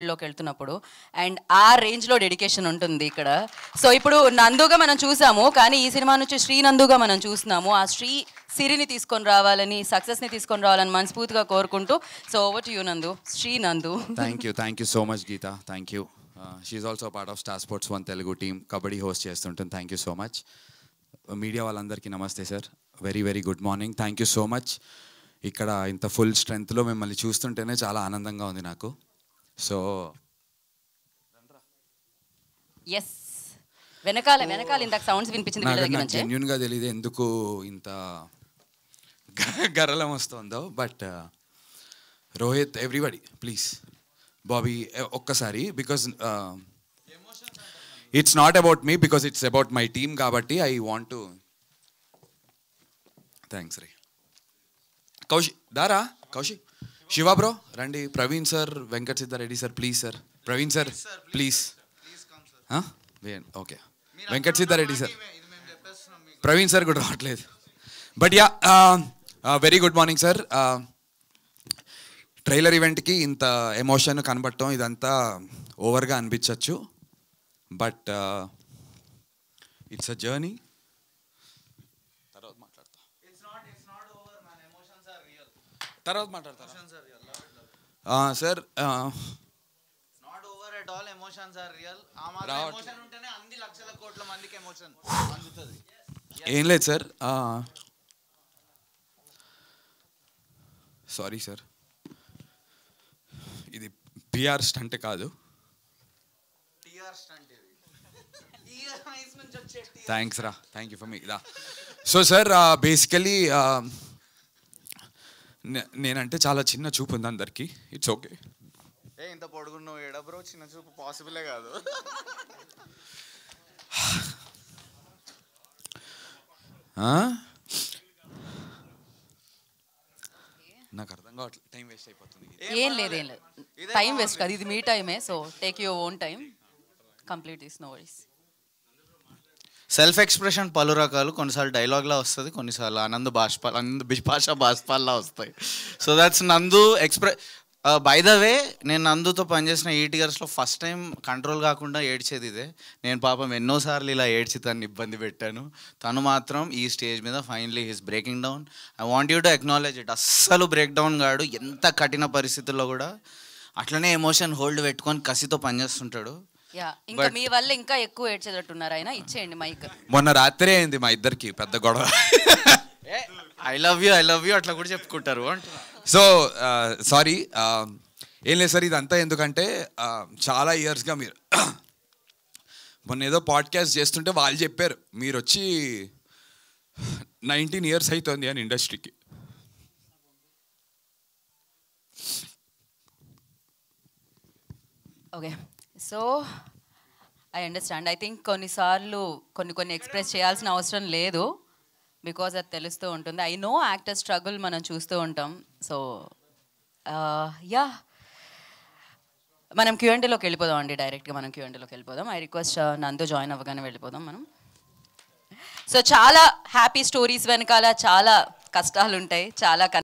లోకి వెళ్తున్నప్పుడు అండ్ ఆ రేంజ్లో డెడికేషన్ ఉంటుంది ఇక్కడ. సో ఇప్పుడు నందుగా మనం చూసాము, కానీ ఈ సినిమా నుంచి శ్రీ నందుగా మనం చూస్తున్నాము. ఆ శ్రీ సిరిని తీసుకొని రావాలని, సక్సెస్ని తీసుకొని రావాలని మనస్ఫూర్తిగా కోరుకుంటూ, so over to you Nandu, Shri Nandu. Thank you so much Geetha, thank you. She also part of star sports 1 Telugu team, kabaddi host చేస్తుంటుంది. Thank you so much. Media వాళ్ళందరికీ నమస్తే sir, very very good morning. Thank you so much. ఇక్కడ ఇంత full స్ట్రెంగ్త్లో మిమ్మల్ని చూస్తుంటేనే చాలా ఆనందంగా ఉంది నాకు. సో ఎస్, వెనకాల ఇందాక సౌండ్స్ వినిపించింది వీళ్ళ దగ్గర నాకు నుంచి. జెన్యున్గా తెలియదు ఎందుకు ఇంత గరలం వస్తుందో. But Rohit, everybody please, Bobby ఒక్కసారి, because it's not about me, because it's about my team కాబట్టి ఐ వాంట్ టు. థ్యాంక్స్ రే. కౌశిక్ దారా, కౌశిక్, శివ బ్రో రండి, Praveen sir, Venkat Siddareddy sir please sir, Praveen sir please. Okay, Venkat Siddareddy sir, Praveen sir కూడా రావట్లేదు. But yeah, very good morning sir. Trailer ఈవెంట్కి ఇంత emotion కనబడటం ఇదంతా ఓవర్గా అనిపించవచ్చు, బట్ ఇట్స్ అ జర్నీ. తర్వాత మాట్లాడతారా సార్? ఏం లేదు సార్, సారీ సార్, ఇది పిఆర్ స్టంట్ కాదు. థ్యాంక్స్ రా, థ్యాంక్ యూ ఫర్ మీ రా. సో సార్, బేసికలీ నేనంటే చాలా చిన్న చూపు ఉంది అందరికి. It's okay. ఇంత పొడుగున్నావు ఏడా బ్రో, చిన్న చూపు పాసిబులే కాదు. నాకు అర్థం కావట్లేదు, టైం వేస్ట్ అయిపోతుంది. ఏం లేదు టైం వేస్ట్ కాదు, ఇది మీ టైమే. So take your own time, complete this, no worries. Self expression పలు రకాలు, కొన్నిసార్లు డైలాగ్లా వస్తుంది, కొన్నిసార్లు ఆనంద్ బిపాషా బాష్పాల్లా వస్తాయి. సో దట్స్ నందు బై ద వే, నేను నందుతో పనిచేసిన 8 yearsలో ఫస్ట్ టైం కంట్రోల్ కాకుండా ఏడ్చేది ఇదే. నేను పాపం ఎన్నోసార్లు ఇలా ఏడ్చి తను ఇబ్బంది పెట్టాను. తను మాత్రం ఈ స్టేజ్ మీద finally he's breaking down. I want you to acknowledge it. అస్సలు బ్రేక్ డౌన్ కాడు, ఎంత కఠిన పరిస్థితుల్లో కూడా అట్లనే ఎమోషన్ హోల్డ్ పెట్టుకొని కసితో పనిచేస్తుంటాడు. ఇంకా మీ వల్ల ఇంకా ఎక్కువ ఏడ్చేటట్టున్నారు ఆయన. ఇచ్చేయండి మైక్. మొన్న రాత్రి అయింది మా ఇద్దరికి పెద్ద గొడవ. ఐ లవ్ యూ అట్లా కూడా చెప్పుకుంటారు అంటున్నా. సో సారీ, ఏం లేదు సార్, ఇదంతా ఎందుకంటే చాలా ఇయర్స్గా మీరు మొన్న ఏదో పాడ్కాస్ట్ చేస్తుంటే వాళ్ళు చెప్పారు మీరు వచ్చి 19 years అవుతుంది అని ఇండస్ట్రీకి. Okay, so I understand. I think కొన్నిసార్లు కొన్ని ఎక్స్ప్రెస్ చేయాల్సిన అవసరం లేదు, బికాజ్ అది తెలుస్తూ ఉంటుంది. ఐ నో యాక్టర్ స్ట్రగుల్ మనం చూస్తూ ఉంటాం. సో యా, మనం Q&Aలోకి వెళ్ళిపోదాం అండి, డైరెక్ట్గా మనం Q&Aలోకి వెళ్ళిపోదాం. ఐ రిక్వెస్ట్ నందు జాయిన్ అవ్వగానే వెళ్ళిపోదాం మనం. సో చాలా హ్యాపీ స్టోరీస్ వెనకాల చాలా కష్టాలు ఉంటాయి, చాలా